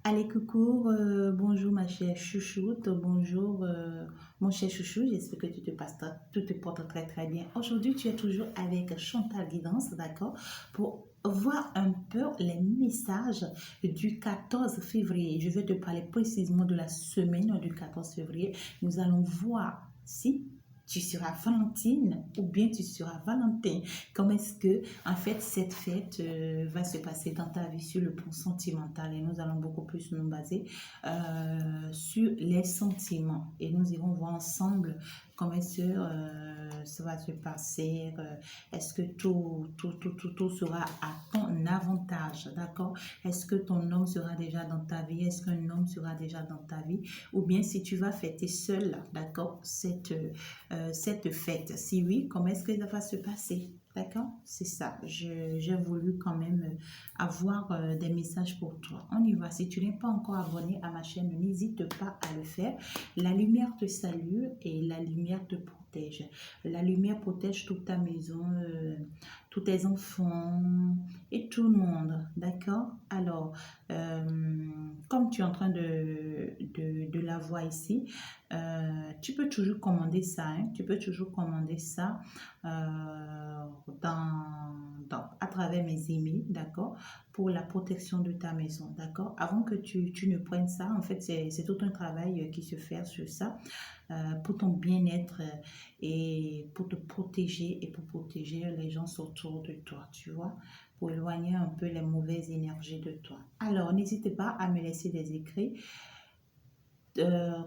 Allez, coucou, bonjour ma chère chouchoute, bonjour mon cher chouchou, j'espère que tout te porte très très bien. Aujourd'hui, tu es toujours avec Chantal Guidance, d'accord, pour voir un peu les messages du 14 février. Je vais te parler précisément de la semaine du 14 février. Nous allons voir si tu seras Valentine ou bien tu seras Valentin. Comment est-ce que, en fait, cette fête va se passer dans ta vie sur le plan sentimental? Et nous allons beaucoup plus nous baser sur les sentiments. Et nous irons voir ensemble comment est-ce que ça va se passer. Est-ce que tout sera à ton avantage, d'accord? Est-ce que ton homme sera déjà dans ta vie? Est-ce qu'un homme sera déjà dans ta vie? Ou bien si tu vas fêter seul, d'accord, cette fête. Si oui, comment est-ce que ça va se passer? D'accord? C'est ça. J'ai voulu quand même avoir des messages pour toi. On y va. Si tu n'es pas encore abonné à ma chaîne, n'hésite pas à le faire. La lumière te salue et la lumière te protège. La lumière protège toute ta maison, tous tes enfants et tout le monde. D'accord? Alors, comme tu es en train de la voir ici, tu peux toujours commander ça, hein, tu peux toujours commander ça à travers mes emails, d'accord, pour la protection de ta maison, d'accord. Avant que tu ne prennes ça, en fait, c'est tout un travail qui se fait sur ça, pour ton bien-être et pour te protéger et pour protéger les gens autour de toi, tu vois, pour éloigner un peu les mauvaises énergies de toi. Alors, n'hésite pas à me laisser des écrits,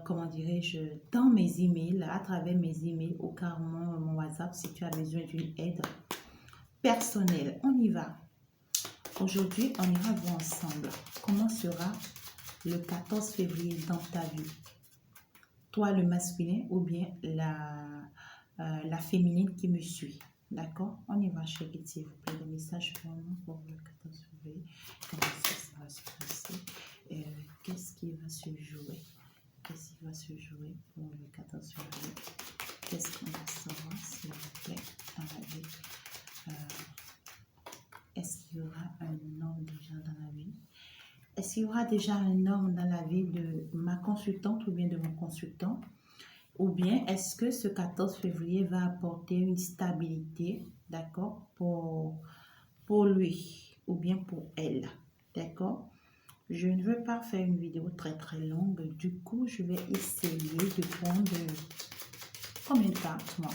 comment dirais-je, dans mes emails, à travers mes emails ou carrément mon WhatsApp si tu as besoin d'une aide personnelle. On y va. Aujourd'hui, on ira voir ensemble comment sera le 14 février dans ta vie. Toi, le masculin ou bien la féminine qui me suit. D'accord? On y va, chérie, s'il vous plaît. Des messages pour le 14 février. Comment est-ce que ça va se passer? Qu'est-ce qui va se jouer? Qu'est-ce qui va se jouer pour le 14 février? Qu'est-ce qu'on va savoir, s'il vous plaît, dans la vie? Est-ce qu'il y aura un homme déjà dans la vie? Est-ce qu'il y aura déjà un homme dans la vie de ma consultante ou bien de mon consultant? Ou bien est-ce que ce 14 février va apporter une stabilité, d'accord, pour lui ou bien pour elle, d'accord? Je ne veux pas faire une vidéo très très longue, du coup je vais essayer de prendre combien de cartes, moi?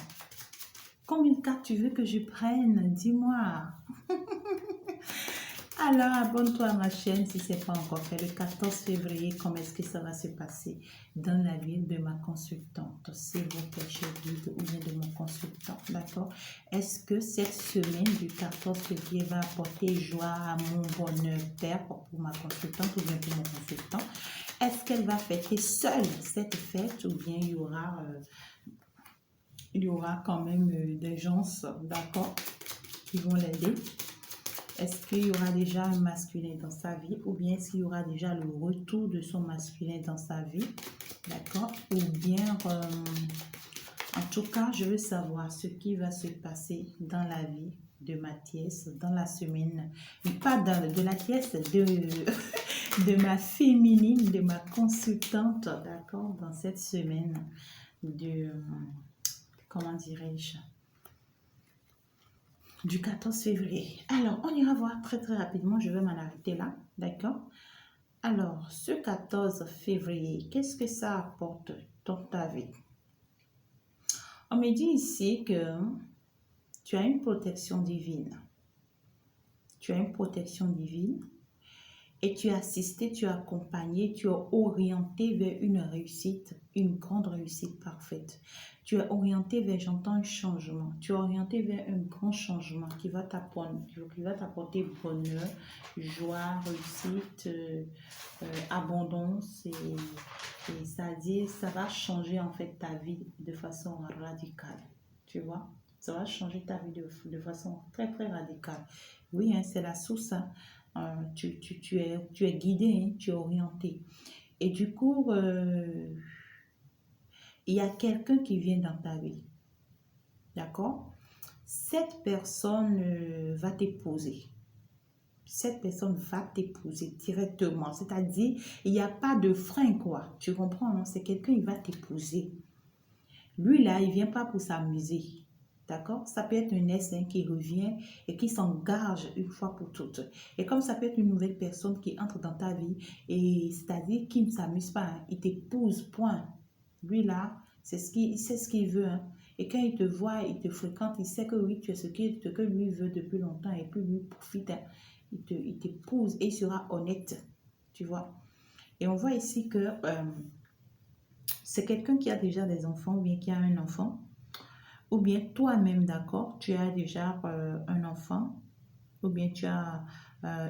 Combien de cartes tu veux que je prenne? Dis-moi. Alors, abonne-toi à ma chaîne si ce n'est pas encore fait. Le 14 février, comment est-ce que ça va se passer dans la vie de ma consultante, s'il vous plaît, chérie, ou bien de mon consultant, d'accord? Est-ce que cette semaine du 14 février va apporter joie, amour, bonheur, père pour ma consultante ou bien pour mon consultant? Est-ce qu'elle va fêter seule cette fête ou bien il y aura quand même des gens, d'accord, qui vont l'aider? Est-ce qu'il y aura déjà un masculin dans sa vie ou bien est-ce qu'il y aura déjà le retour de son masculin dans sa vie? D'accord? Ou bien, en tout cas, je veux savoir ce qui va se passer dans la vie de Mathias dans la semaine. Pas de la pièce, de ma féminine, de ma consultante, d'accord? Dans cette semaine de, comment dirais-je? Du 14 février. Alors, on ira voir très très rapidement. Je vais m'en arrêter là. D'accord? Alors, ce 14 février, qu'est-ce que ça apporte dans ta vie? On me dit ici que tu as une protection divine. Tu as une protection divine et tu as assisté, tu as accompagné, tu as orienté vers une réussite, une grande réussite parfaite. Tu es orienté vers, j'entends, un changement. Tu es orienté vers un grand changement qui va t'apporter bonheur, joie, réussite, abondance et c'est-à-dire ça va changer en fait ta vie de façon radicale. Tu vois? Ça va changer ta vie de façon très très radicale. Oui, hein, c'est la source. Hein. Tu es guidé, hein, tu es orienté. Et du coup, il y a quelqu'un qui vient dans ta vie. D'accord? Cette personne va t'épouser. cette personne va t'épouser directement. C'est-à-dire, il n'y a pas de frein, quoi. Tu comprends, non? C'est quelqu'un, il va t'épouser. Lui, là, il ne vient pas pour s'amuser. D'accord? Ça peut être un ex qui revient et qui s'engage une fois pour toutes. Et comme ça peut être une nouvelle personne qui entre dans ta vie, et c'est-à-dire qui ne s'amuse pas, hein, il t'épouse, point. Lui, là, il sait ce qu'il veut. Hein. Et quand il te voit, il te fréquente, il sait que oui, tu es ce que lui veut depuis longtemps et puis lui profite. Hein. Il t'épouse et il sera honnête. Tu vois? Et on voit ici que c'est quelqu'un qui a déjà des enfants ou bien qui a un enfant. Ou bien toi-même, d'accord, tu as déjà un enfant, ou bien tu as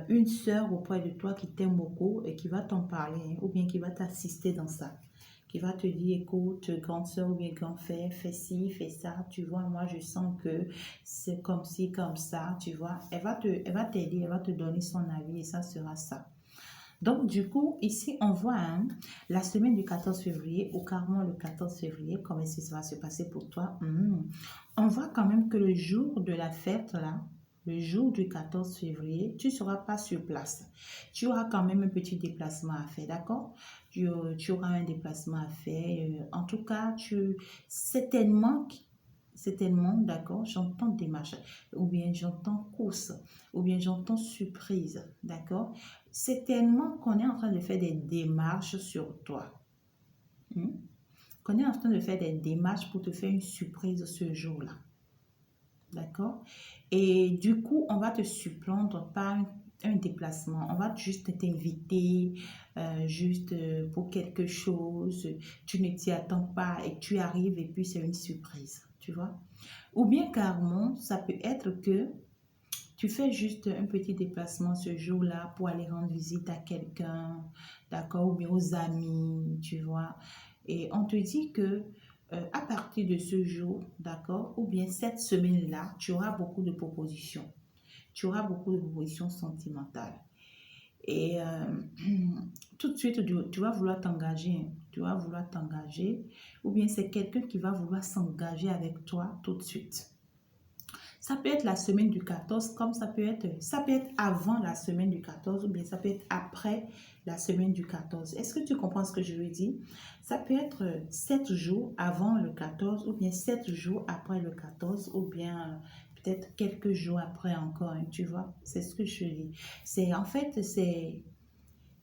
une sœur auprès de toi qui t'aime beaucoup et qui va t'en parler, hein, ou bien qui va t'assister dans ça, qui va te dire, écoute, grande sœur ou bien grand frère, fais ci, fais ça, tu vois, moi je sens que c'est comme ci, comme ça, tu vois. Elle va t'aider, elle va te donner son avis et ça sera ça. Donc, du coup, ici, on voit hein, la semaine du 14 février, ou carrément le 14 février, comment est-ce que ça va se passer pour toi? On voit quand même que le jour de la fête, là, le jour du 14 février, tu ne seras pas sur place. Tu auras quand même un petit déplacement à faire, d'accord? Tu auras un déplacement à faire. En tout cas, certainement, d'accord, j'entends démarche, ou bien j'entends course, ou bien j'entends surprise, d'accord? C'est tellement qu'on est en train de faire des démarches sur toi. Hmm? Qu'on est en train de faire des démarches pour te faire une surprise ce jour-là. D'accord? Et du coup, on va te surprendre par un déplacement. On va juste t'inviter, juste pour quelque chose. Tu ne t'y attends pas et tu arrives et puis c'est une surprise. Tu vois? Ou bien carrément, ça peut être que tu fais juste un petit déplacement ce jour-là pour aller rendre visite à quelqu'un, d'accord, ou bien aux amis, tu vois. Et on te dit que à partir de ce jour, d'accord, ou bien cette semaine-là, tu auras beaucoup de propositions. Tu auras beaucoup de propositions sentimentales. Et tout de suite, tu vas vouloir t'engager. Hein. Tu vas vouloir t'engager. Ou bien c'est quelqu'un qui va vouloir s'engager avec toi tout de suite. Ça peut être la semaine du 14, comme ça peut être avant la semaine du 14 ou bien ça peut être après la semaine du 14. Est-ce que tu comprends ce que je veux dire? Ça peut être 7 jours avant le 14 ou bien 7 jours après le 14 ou bien peut-être quelques jours après encore, hein, tu vois? C'est ce que je dis. En fait,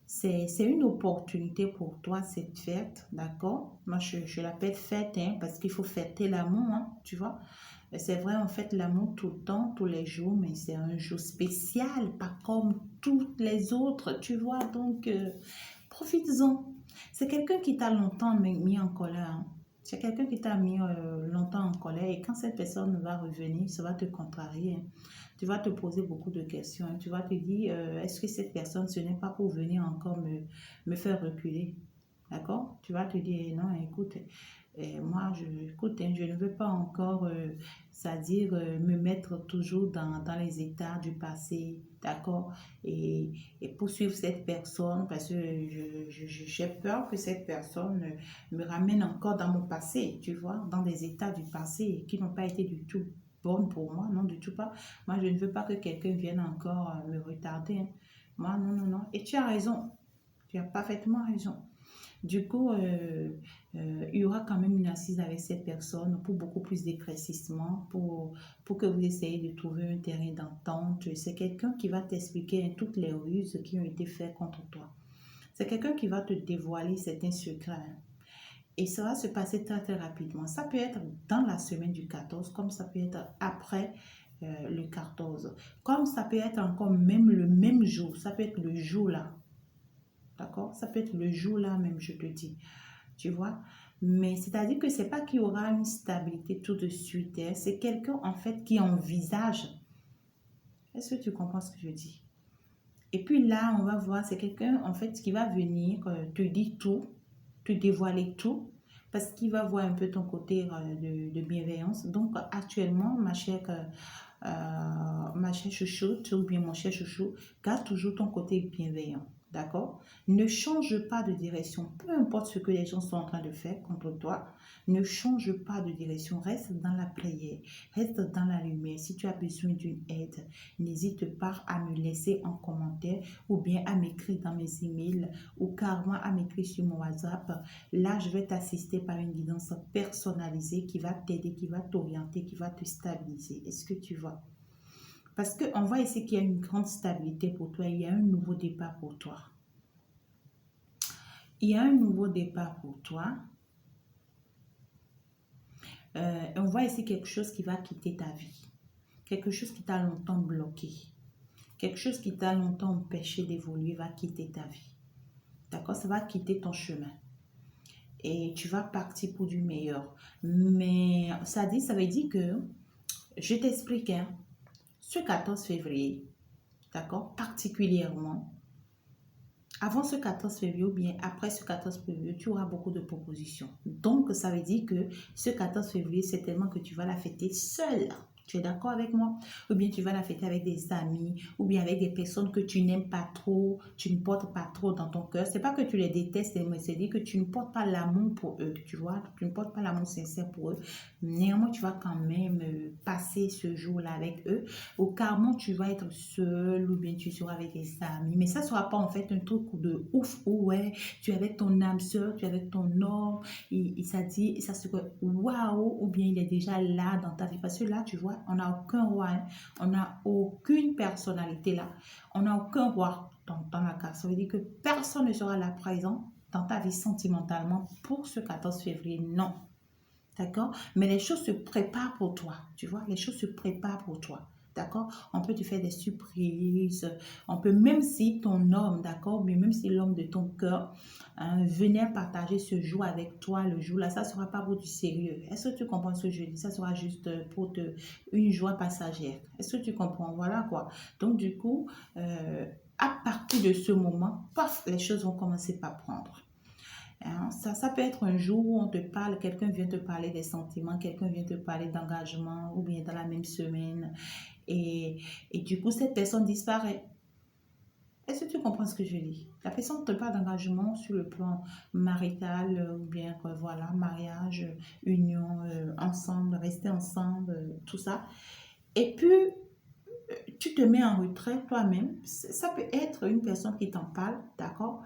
c'est une opportunité pour toi, cette fête, d'accord? Moi, je l'appelle fête, hein, parce qu'il faut fêter l'amour, hein, tu vois? C'est vrai, on fête l'amour tout le temps, tous les jours, mais c'est un jour spécial, pas comme toutes les autres, tu vois? Donc, profites-en. C'est quelqu'un qui t'a longtemps mis en colère. Hein. C'est quelqu'un qui t'a mis longtemps en colère et quand cette personne va revenir, ça va te contrarier. Hein. Tu vas te poser beaucoup de questions. Hein. Tu vas te dire, est-ce que cette personne, ce n'est pas pour venir encore me faire reculer? D'accord? Tu vas te dire, non, écoute, moi, écoute, hein, je ne veux pas encore, c'est-à-dire me mettre toujours dans les états du passé, d'accord? Et poursuivre cette personne parce que j'ai peur que cette personne me ramène encore dans mon passé, tu vois, dans des états du passé qui n'ont pas été du tout bonnes pour moi, non, du tout pas. Moi, je ne veux pas que quelqu'un vienne encore me retarder. Hein. Moi, non, non, non. Et tu as raison. Tu as parfaitement raison. Du coup, il y aura quand même une assise avec cette personne pour beaucoup plus d'éclaircissement, pour que vous essayiez de trouver un terrain d'entente. C'est quelqu'un qui va t'expliquer toutes les ruses qui ont été faites contre toi. C'est quelqu'un qui va te dévoiler certains secrets. Hein. Et ça va se passer très très rapidement. Ça peut être dans la semaine du 14, comme ça peut être après le 14. Comme ça peut être encore même le même jour. Ça peut être le jour là. D'accord? Ça peut être le jour là même, je te dis. Tu vois? Mais c'est-à-dire que c'est pas qu'il y aura une stabilité tout de suite. Hein. C'est quelqu'un en fait qui envisage. Est-ce que tu comprends ce que je dis? Et puis là, on va voir, c'est quelqu'un en fait qui va venir te dire tout, te dévoiler tout, parce qu'il va voir un peu ton côté de bienveillance. Donc actuellement, ma chère chouchou, ou bien mon cher chouchou, garde toujours ton côté bienveillant. D'accord? Ne change pas de direction. Peu importe ce que les gens sont en train de faire contre toi, ne change pas de direction. Reste dans la prière, reste dans la lumière. Si tu as besoin d'une aide, n'hésite pas à me laisser en commentaire ou bien à m'écrire dans mes emails ou carrément à m'écrire sur mon WhatsApp. Là, je vais t'assister par une guidance personnalisée qui va t'aider, qui va t'orienter, qui va te stabiliser. Est-ce que tu vois? Parce qu'on voit ici qu'il y a une grande stabilité pour toi, il y a un nouveau départ pour toi. Il y a un nouveau départ pour toi. On voit ici quelque chose qui va quitter ta vie. Quelque chose qui t'a longtemps bloqué. Quelque chose qui t'a longtemps empêché d'évoluer va quitter ta vie. D'accord? Ça va quitter ton chemin. Et tu vas partir pour du meilleur. Mais ça veut dire que, je t'explique, hein, ce 14 février, d'accord, particulièrement, avant ce 14 février ou bien après ce 14 février, tu auras beaucoup de propositions. Donc, ça veut dire que ce 14 février, c'est tellement que tu vas la fêter seule. Tu es d'accord avec moi? Ou bien tu vas la fêter avec des amis, ou bien avec des personnes que tu n'aimes pas trop, tu ne portes pas trop dans ton cœur. C'est pas que tu les détestes, mais c'est dire que tu ne portes pas l'amour pour eux, tu vois? Tu ne portes pas l'amour sincère pour eux. Néanmoins, tu vas quand même passer ce jour-là avec eux. Ou carrément, tu vas être seul, ou bien tu seras avec des amis. Mais ça ne sera pas en fait un truc de ouf, où ouais, tu es avec ton âme sœur, tu es avec ton homme, et ça dit, ça se waouh, ou bien il est déjà là dans ta vie. Parce que là, tu vois, on n'a aucun roi, hein. On n'a aucune personnalité là. On n'a aucun roi dans la carte. Ça veut dire que personne ne sera là présent dans ta vie sentimentalement pour ce 14 février. Non. D'accord? Mais les choses se préparent pour toi. Tu vois, les choses se préparent pour toi. D'accord? On peut te faire des surprises. On peut, même si ton homme, d'accord, mais même si l'homme de ton cœur venait partager ce jour avec toi, le jour là, ça ne sera pas pour du sérieux. Est-ce que tu comprends ce que je dis? Ça sera juste pour une joie passagère. Est-ce que tu comprends? Voilà quoi. Donc, du coup, à partir de ce moment, paf, les choses vont commencer par prendre. Hein, ça peut être un jour où on te parle, quelqu'un vient te parler des sentiments, quelqu'un vient te parler d'engagement, ou bien dans la même semaine, et du coup, cette personne disparaît. Est-ce que tu comprends ce que je dis? La personne te parle d'engagement sur le plan marital, ou bien, voilà, mariage, union, ensemble, rester ensemble, tout ça. Et puis, tu te mets en retrait toi-même. Ça peut être une personne qui t'en parle, d'accord?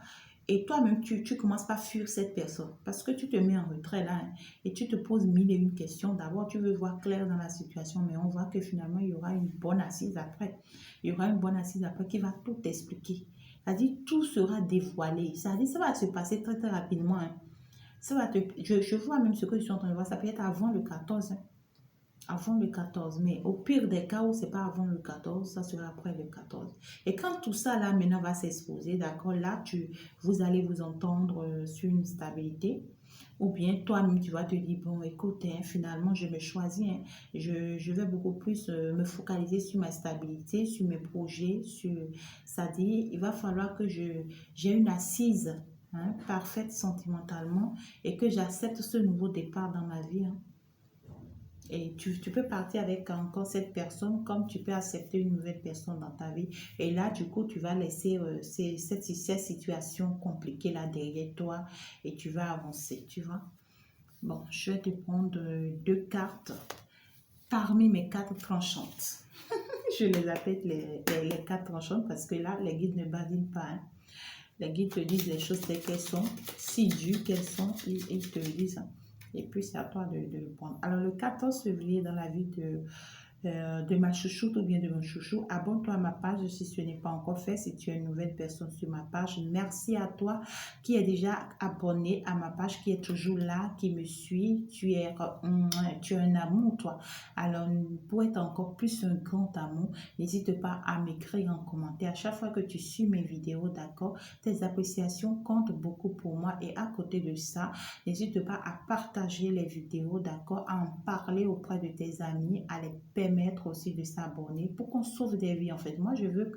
Et toi-même, tu commences par fuir cette personne parce que tu te mets en retrait là, hein, et tu te poses mille et une questions. D'abord, tu veux voir clair dans la situation, mais on voit que finalement, il y aura une bonne assise après. Il y aura une bonne assise après qui va tout expliquer. C'est-à-dire, tout sera dévoilé. C'est-à-dire, ça va se passer très, très rapidement, hein. Je vois même ce que je suis en train de voir. Ça peut être avant le 14, hein. Avant le 14, mais au pire des cas où c'est pas avant le 14, ça sera après le 14. Et quand tout ça là maintenant va s'exposer, d'accord, là vous allez vous entendre sur une stabilité, ou bien toi-même tu vas te dire, bon écoute, hein, finalement je me choisis, hein, je vais beaucoup plus me focaliser sur ma stabilité, sur mes projets, ça dit, il va falloir que j'ai une assise, hein, parfaite sentimentalement, et que j'accepte ce nouveau départ dans ma vie, hein. Et tu peux partir avec encore cette personne comme tu peux accepter une nouvelle personne dans ta vie. Et là, du coup, tu vas laisser cette situation compliquée là derrière toi et tu vas avancer, tu vois. Bon, je vais te prendre deux cartes parmi mes cartes tranchantes. Je les appelle les cartes tranchantes parce que là, les guides ne badinent pas, hein. Les guides te disent les choses telles qu'elles sont, si dures qu'elles sont, ils te le disent, hein. Et puis, c'est à toi de le prendre. Alors, le 14 février, dans la vie de ma chouchoute ou bien de mon chouchou, abonne-toi à ma page si ce n'est pas encore fait, si tu es une nouvelle personne sur ma page. Merci à toi qui est déjà abonné à ma page, qui est toujours là, qui me suit. Tu es un amour, toi. Alors, pour être encore plus un grand amour, n'hésite pas à m'écrire en commentaire. À chaque fois que tu suis mes vidéos, d'accord, tes appréciations comptent beaucoup pour moi. Et à côté de ça, n'hésite pas à partager les vidéos, d'accord, à en parler auprès de tes amis, à les permettre aussi de s'abonner pour qu'on sauve des vies. En fait, moi, je veux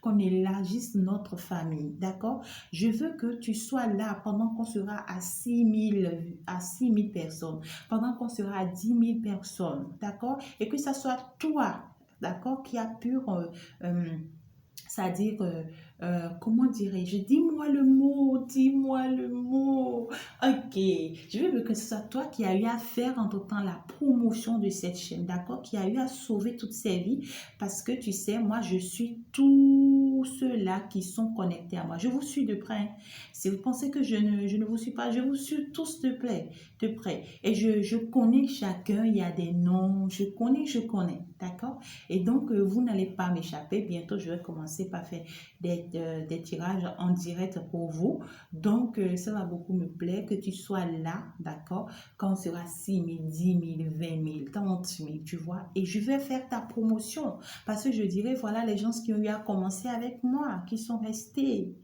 qu'on élargisse notre famille, d'accord? Je veux que tu sois là pendant qu'on sera à 6 000 personnes, pendant qu'on sera à 10 000 personnes, d'accord? Et que ça soit toi, d'accord, qui a pu c'est-à-dire comment dirais-je? Dis-moi le mot, dis-moi le mot. Ok, je veux que ce soit toi qui as eu à faire entre-temps la promotion de cette chaîne, d'accord? Qui a eu à sauver toutes ces vies parce que tu sais, moi, je suis tous ceux-là qui sont connectés à moi. Je vous suis de près, hein. Si vous pensez que je ne vous suis pas, je vous suis tous de près. Et je connais chacun, il y a des noms, je connais, d'accord? Et donc, vous n'allez pas m'échapper. Bientôt, je vais commencer par faire des tirages en direct pour vous. Donc, ça va beaucoup me plaire que tu sois là, d'accord? Quand on sera 6 000, 10 000, 20 000, 30 000, tu vois. Et je vais faire ta promotion parce que je dirais, voilà les gens qui ont eu à commencer avec moi, qui sont restés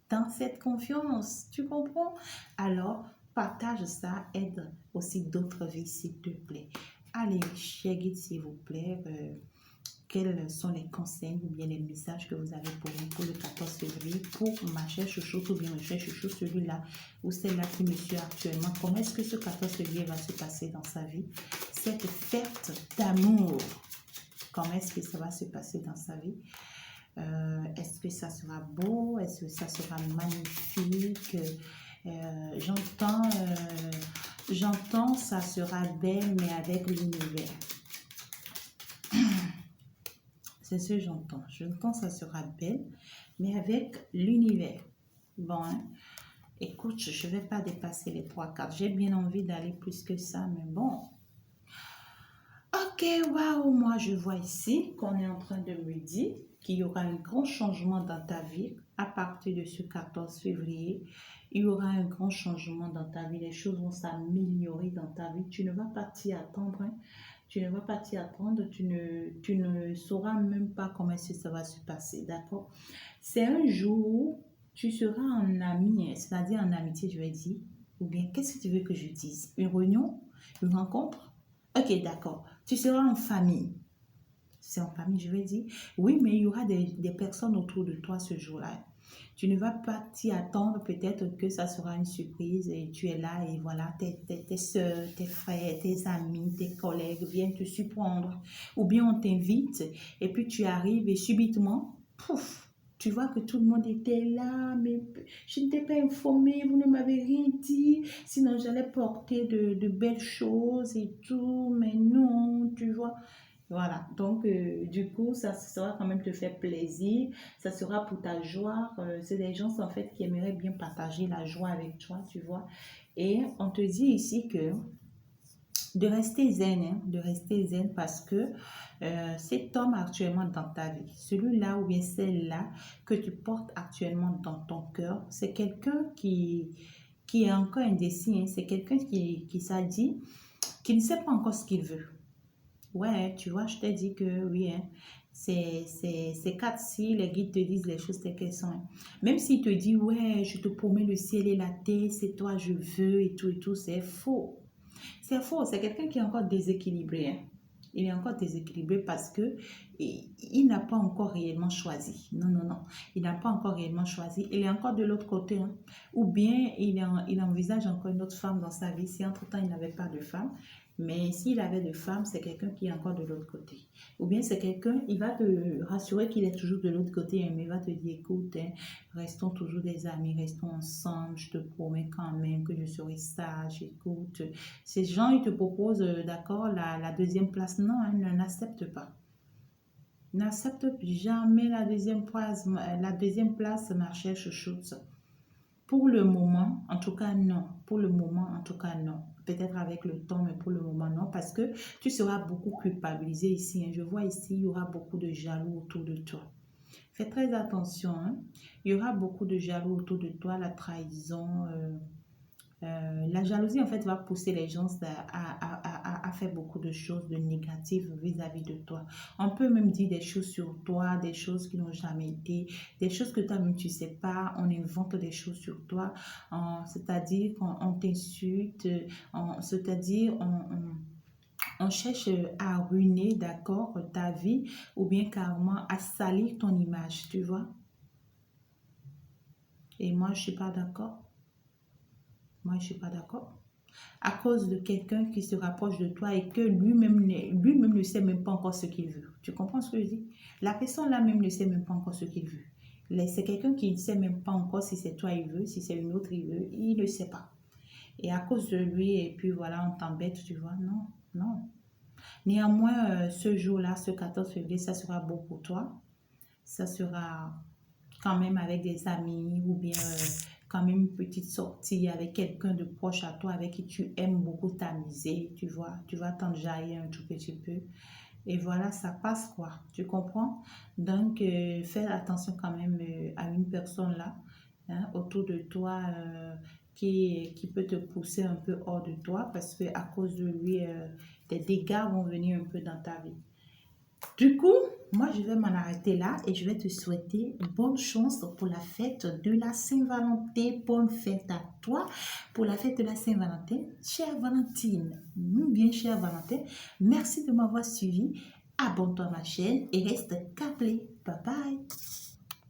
dans cette confiance. Tu comprends? Alors, partage ça, aide aussi d'autres vies, s'il te plaît. Allez, share it, s'il vous plaît. Quels sont les conseils ou bien les messages que vous avez pour moi pour le 14 février pour ma chère chouchou ou bien mon cher chouchou, celui-là ou celle-là qui me suit actuellement. Comment est-ce que ce 14 février va se passer dans sa vie? Cette fête d'amour, comment est-ce que ça va se passer dans sa vie? Est-ce que ça sera beau? Est-ce que ça sera magnifique? J'entends, ça sera belle, mais avec l'univers. C'est ce que j'entends. J'entends ça sera belle, mais avec l'univers. Bon, hein? Écoute, je ne vais pas dépasser les 3 cartes. J'ai bien envie d'aller plus que ça, mais bon. Ok, waouh, moi je vois ici qu'on est en train de me dire qu'il y aura un grand changement dans ta vie à partir de ce 14 février. Il y aura un grand changement dans ta vie. Les choses vont s'améliorer dans ta vie. Tu ne vas pas t'y attendre, hein. Tu ne vas pas t'y attendre. Tu ne sauras même pas comment ça va se passer, d'accord? C'est un jour où tu seras en ami, hein, c'est-à-dire en amitié, je vais dire. Ou bien, qu'est-ce que tu veux que je dise? Une réunion? Une rencontre? Ok, d'accord. Tu seras en famille. C'est en famille, je vais dire. Oui, mais il y aura des personnes autour de toi ce jour-là. Tu ne vas pas t'y attendre, peut-être que ça sera une surprise et tu es là et voilà, tes soeurs, tes frères, tes amis, tes collègues viennent te surprendre. Ou bien on t'invite et puis tu arrives et subitement, pouf, tu vois que tout le monde était là, mais je ne t'ai pas informé, vous ne m'avez rien dit, sinon j'allais porter de belles choses et tout, mais non, tu vois. Voilà, donc du coup, ça sera quand même te faire plaisir, ça sera pour ta joie. C'est des gens en fait qui aimeraient bien partager la joie avec toi, tu vois. Et on te dit ici que de rester zen, hein, de rester zen parce que cet homme actuellement dans ta vie, celui-là ou bien celle-là que tu portes actuellement dans ton cœur, c'est quelqu'un qui est encore indécis, hein, c'est quelqu'un qui s'est dit, qui ne sait pas encore ce qu'il veut. Ouais, tu vois, je t'ai dit que oui, hein, c'est 4 si les guides te disent les choses telles qu'elles sont, hein. Même s'il te dit, ouais, je te promets le ciel et la terre, c'est toi, je veux et tout, c'est faux. C'est faux, c'est quelqu'un qui est encore déséquilibré, hein. Il est encore déséquilibré parce que il n'a pas encore réellement choisi. Non, non, non. Il n'a pas encore réellement choisi. Il est encore de l'autre côté, hein. Ou bien il envisage encore une autre femme dans sa vie si entre-temps il n'avait pas de femme. Mais s'il avait de femme, c'est quelqu'un qui est encore de l'autre côté. Ou bien c'est quelqu'un, il va te rassurer qu'il est toujours de l'autre côté, hein, mais il va te dire, écoute, hein, restons toujours des amis, restons ensemble, je te promets quand même que je serai sage, écoute. Ces gens, ils te proposent, d'accord, la deuxième place. Non, hein, n'accepte pas. N'accepte jamais la deuxième place, ma chère chouchoute. Pour le moment, en tout cas, non. Pour le moment, en tout cas, non. Peut-être avec le temps, mais pour le moment, non. Parce que tu seras beaucoup culpabilisé ici, hein. Je vois ici, il y aura beaucoup de jaloux autour de toi. Fais très attention, hein. Il y aura beaucoup de jaloux autour de toi, la trahison. La jalousie, en fait, va pousser les gens à faire beaucoup de choses de négatives vis-à-vis de toi. On peut même dire des choses sur toi, des choses qui n'ont jamais été, des choses que toi-même tu ne sais pas. On invente des choses sur toi, c'est-à-dire qu'on t'insulte, c'est-à-dire on cherche à ruiner, d'accord, ta vie ou bien carrément à salir ton image, tu vois. Et moi, je ne suis pas d'accord. Moi, je ne suis pas d'accord. À cause de quelqu'un qui se rapproche de toi et que lui-même ne sait même pas encore ce qu'il veut. Tu comprends ce que je dis? La personne là-même ne sait même pas encore ce qu'il veut. C'est quelqu'un qui ne sait même pas encore si c'est toi il veut, si c'est une autre il veut, il ne sait pas. Et à cause de lui, et puis voilà, on t'embête, tu vois. Non, non. Néanmoins, ce jour-là, ce 14 février, ça sera beau pour toi. Ça sera quand même avec des amis ou bien quand même une petite sortie avec quelqu'un de proche à toi avec qui tu aimes beaucoup t'amuser, tu vois. Tu vas t'enjailler un tout petit peu. Et voilà, ça passe quoi, tu comprends? Donc, fais attention quand même à une personne là, hein, autour de toi qui peut te pousser un peu hors de toi parce que à cause de lui, des dégâts vont venir un peu dans ta vie. Du coup, moi, je vais m'en arrêter là et je vais te souhaiter bonne chance pour la fête de la Saint-Valentin. Bonne fête à toi pour la fête de la Saint-Valentin. Chère Valentine, bien chère Valentin, merci de m'avoir suivi. Abonne-toi à ma chaîne et reste câblé. Bye bye.